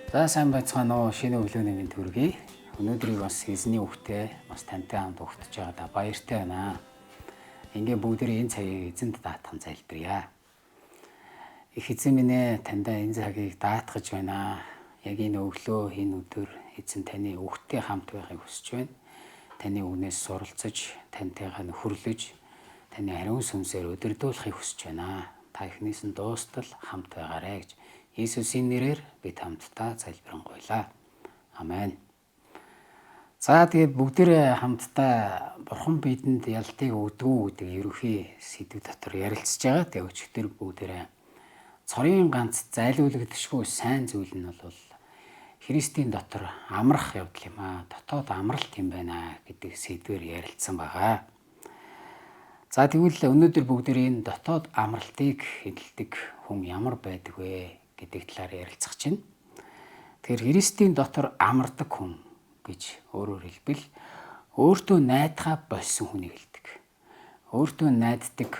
За сайн байцгаана уу, шинэ өглөөний мэнд хүргэе. Өнөөдрийг бас эзний үгтэй бас тантай хамт өгтөж байгаадаа баяртай байна. Ингээ бүгдээ энэ цагийг эзэнд даатхан залбирая. Их эзэн минь ээ, таньда энэ цагийг даатгаж байна. Яг энэ өглөө, энэ өдөр эзэн таны үгтэй хамт байхыг хүсэж байна. Таны үгнээс суралцаж, тантайгаа нөхөрлөж, таны ариун сүнсээр удирдуулахыг хүсэж байна. Та эхнээс нь дуустал хамт байгаарай гэж Иесусийн нэрээр бид хамтдаа залбирanгуйлаа. Амен. За тэгээд бүгдээрээ хамтдаа Бурхан бидэнд ялтыг өгдөггүй гэдэг ерөнхий сэдв дотор ярилцж байгаа. Тэгээд өчигдөр бүгдээрээ цорын ганц зайлуулагдшгүй сайн зүйл нь бол Христийн дотор амрах явдал юм аа. Дотоод амралт юм байна гэдэг сэдвээр ярилцсан байгаа. За тэгвэл өнөөдөр бүгдээрээ энэ дотоод амралтыг эдэлдэг хүн ямар байдаг вэ гэдэг талаар ярилцах чинь. Тэгэхээр Христийн дотор амардаг хүн гэж өөрөөр хэлбэл өөртөө найдахаа болсон хүнийг хэлдэг. Өөртөө найддаг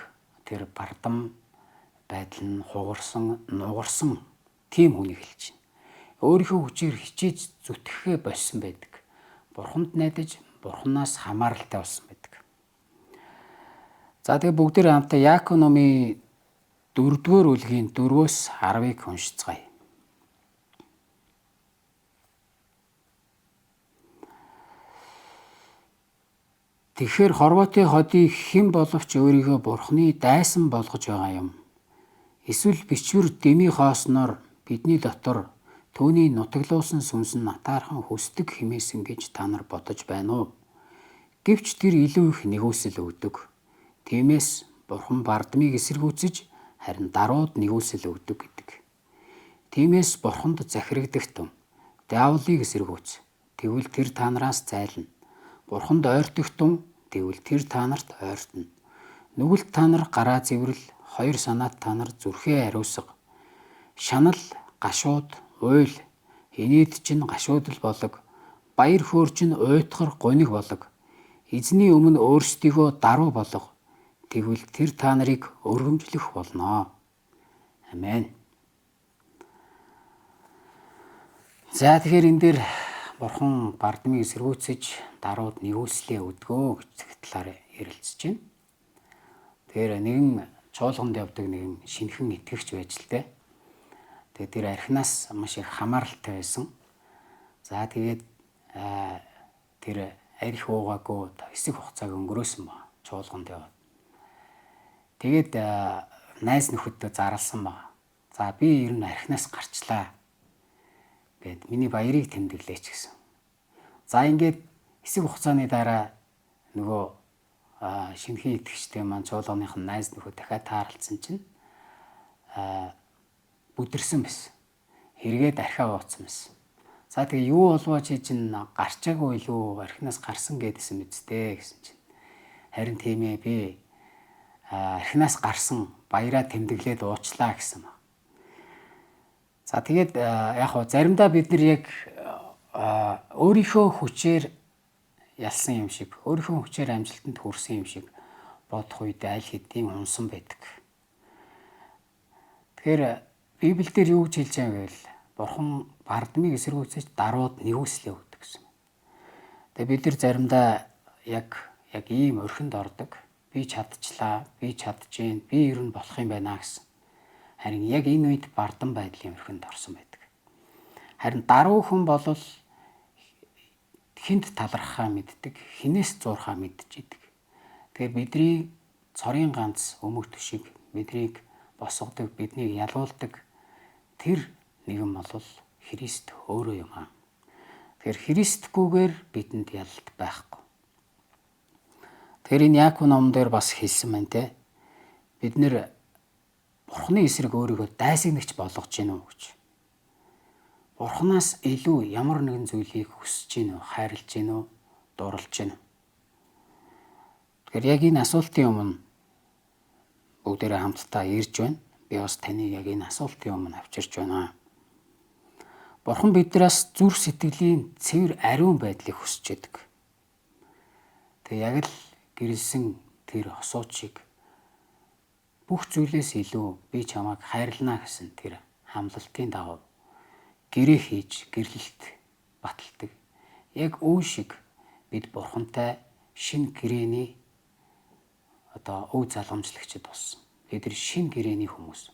тэр бардам байдал нь хугарсан, нугарсан тийм хүнийг хэлж байна. Өөрийнхөө хүчээр хичээж зүтгэхээ болсон байдаг. Бурханд найдаж, Бурханаас хамааралтай болсон байдаг. За тэгээ бүгдээр хамтаа Яаков номын 4-р бүлгийн 4-өөс 10-ыг уншицгаая. Тэгэхээр хорвоотой хотыг хэн боловч өөрийгөө Бурханы дайсан болгож байгаа юм. Эсвэл бичвэр дэмий хоосноор бидний дотор түүний нутаглуулсан сүнс нь атаархан хүсдэг хэмээсэн гэж та нар бодож байна уу? Гэвч тэр илүү их нэгүсэл өгдөг. Тиймээс Бурхан бардамыг эсэргүүцэж харин дарууд нэгүсэл өгдөг гэдэг. Тиймээс Бурханд захирагдагт диаволыг эсэргүүц. Тэгвэл тэр та нараас зайлна. Бурханд ойртогт тэгвэл тэр та нарт ойртно. Нүгэлт та нар гараа зэврэл, хоёр санаат та нар зүрхээ ариусга. Шанал, гашууд, уйл, инээд чинь гашуудл болог, баяр хөөр чинь уйтгар гуниг болог. Эзний өмнө өөрсдийгөө даруй болго. Тэгвэл тэр та нарыг өргөмжлөх болно. Амен. За тэгэхээр энэ дээр Бурхан бардамыг эсэргүүцэж дарууд нэгүслээ өгдгөө гэж талаар ярилцж байна. Тэгэхээр нэгэн чуулганд явдаг нэгэн шинхэн итгэгч байж л дээ. Тэгээд тэр архинаас маш их хамааралтай байсан. За тэгээд тэр арх уугаагүй хэсэг хугацааг өнгөрөөсөн ба чуулганд яваад. Тэгээд найз нөхөддөө зарласан байна. За би ер нь архинаас гарчлаа гэд миний баярыг тэмдэглээч гэсэн. За ингээд хэсэг хугацааны дараа нөгөө шинхэн итгэгчтэй маань чуулганых нь найз нөхөд дахиад тааралцсан чинь бүдэрсэн байсан. Хэрэгээд архиа ууцсан байсан. За тэгээ юу болов чи чинь гарчаагүй илүү архинаас гарсан гэдсэн үсттэй гэсэн чинь. Харин тийм ээ, би архинаас гарсан баяраа тэмдэглээд уучлаа гэсэн ба. За тэгээд яг хоо заримдаа бид нар яг өөрийнхөө хүчээр ялсан юм шиг, өөрийнхөө хүчээр амжилтанд хүрсэн юм шиг бодох үед аль хэдийн унсан байдаг. Тэгэхээр Библиэлд юу гэж хэлж байгаа вэ гэвэл Бурхан бардамыг эсэргүүцэж дарууд нэгүслээ өгдөг гэсэн. Тэгээ бид нар заримдаа яг ийм орхинд ордог. Би чадчихлаа, би чадчихээн, би ер нь болох юм байна гэсэн. Харин яг энэ үед бардам байдлын орхинд орсон байдаг. Харин даруй хүн бол хүнд талархахаа мэддэг, хинээс зуурхаа мэдчихэдэг. Тэгэхээр бидний цорын ганц өмг төшиг биднийг босгодог, биднийг ялуулдаг тэр нэгэн бол Христ өөрөө юм аа. Тэгэхээр Христгүйгээр бидэнд ялалт байхгүй. Тэр энэ Яаков номон дээр бас хэлсэн байна те. Бид нэр Бурханы эсрэг өөрийгөө дайсагнагч болгож гинүү гэж. Бурханаас илүү ямар нэгэн зүйлийг хүсэж гинүү, хайрлаж гинүү, дурлаж гинүү. Тэгэхээр яг энэ асуултын өмнө бүгдээрээ хамтдаа ирж байна. Би бас таныг яг энэ асуултын өмнө авчирч байна. Бурхан биднээс зүр сэтгэлийн цэвэр ариун байдлыг хүсэж байдаг. Тэгээ яг л гэрэлсэн тэр хосуучийг бүх зүйлээс илүү би чамайг хайрлана гэсэн тэр хамлалтын дагуу гэрээ хийж гэрлэлт баталдаг. Яг үе шиг бид Бурхантай шинэ гэрээний өв залгамжлагчид болсон. Бид нар шинэ гэрээний хүмүүс.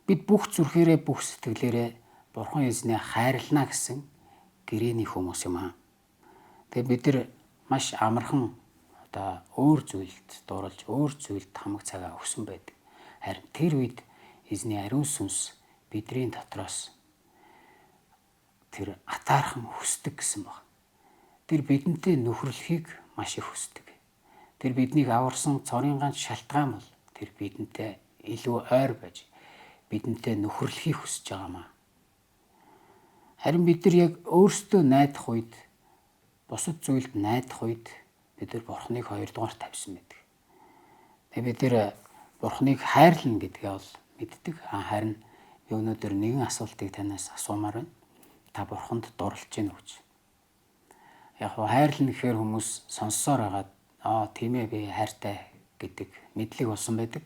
Бид бүх зүрхээрээ бүх сэтгэлээрээ Бурхан эзнээ хайрлана гэсэн гэрээний хүмүүс юм аа. Тэгээ бид нар маш амархан өөр зүйлд дурлж, өөр зүйлд хамаг цагаа өгсөн байдаг. Харин тэр үед эзний ариун сүнс бидний дотроос тэр атаархан хүсдэг гэсэн баг. Тэр бидэнтэй нөхөрлөхийг маш их хүсдэг. Тэр биднийг аварсан цорын ганц шалтгаан бол тэр бидэнтэй илүү ойр байж бидэнтэй нөхөрлөхийг хүсэж байгаамаа. Харин бид нар яг өөрсдөө найдах үед, бусад зүйлд найдах үед бид нар Бурханыг хоёрдугаар тавьсан байдаг. Тэгээ бид нар Бурханыг хайрлана гэдгээ бол мэддэг. Харин би өнөөдөр нэгэн асуултыг танаас асуумаар байна. Та Бурханд дурлж гин үү? Яг хайрлана гэхээр хүмүүс сонссоор хагаад тийм ээ би хайртай гэдэг мэдлэг болсон байдаг.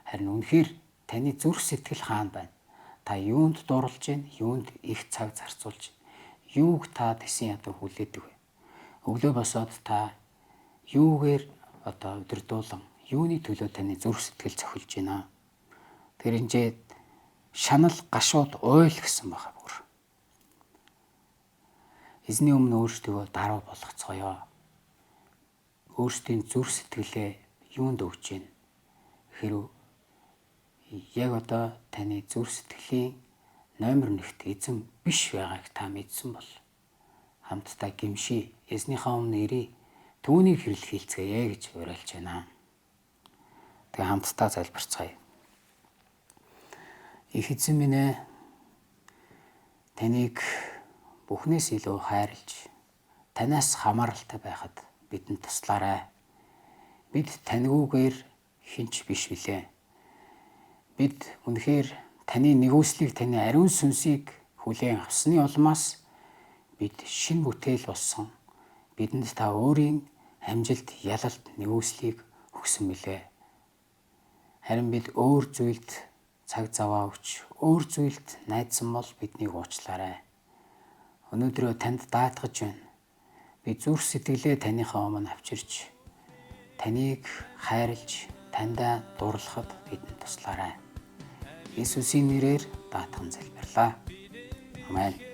Харин үнэхээр таны зүрх сэтгэл хаана байна? Та юунд дурлж гин, юунд их цаг зарцуулж гин? Юуг та тэсэн ядуу хүлээдэг вэ? Өглөө босоод та юугээр өдөрдуулан юуны төлөө таны зүрх сэтгэл цохилж байна? Тэр инжээ шанал гашууд ойл гэсэн байгаа бүр. Эзний өмнө өөрсдөө даруй болгоцгоё. Өөрсдийн зүрх сэтгэлээ юунд өгч гин? Хэрв яг таны зүрх сэтгэлийн номер 1-т эзэн биш байгааг та мэдсэн бол хамтдаа гимши, эзнийхээ өмнө ирээ, түүнийг хэрэл хийлцгээе гэж уриалж байна. Тэгээ хамтдаа залбирцгаая. Их эзэн минь ээ, таныг бүхнээс илүү хайрлж, танаас хамааралтай байхад бидэнд туслаарай. Бид таньгүйгээр хинч биш билээ. Бид үнэхээр таны нэгүслийг, таны ариун сүнсийг хүлээн авсны улмаас бид шинэ бүтээл болсон. Бидэнд та өөрийн амжилт, ялалт, нэгүслийг өгсөн билээ. Харин бид өөр зүйлд цаг заваа өгч, өөр зүйлд найдсан бол биднийг уучлаарай. Өнөөдрөө танд даатгаж байна. Би зүрх сэтгэлээ таныхаа өмнө авчирч, таныг хайрлж, таньда дурлахад бидэнд туслаарай. Иесусийн нэрээр даатхан залбирлаа. Амен.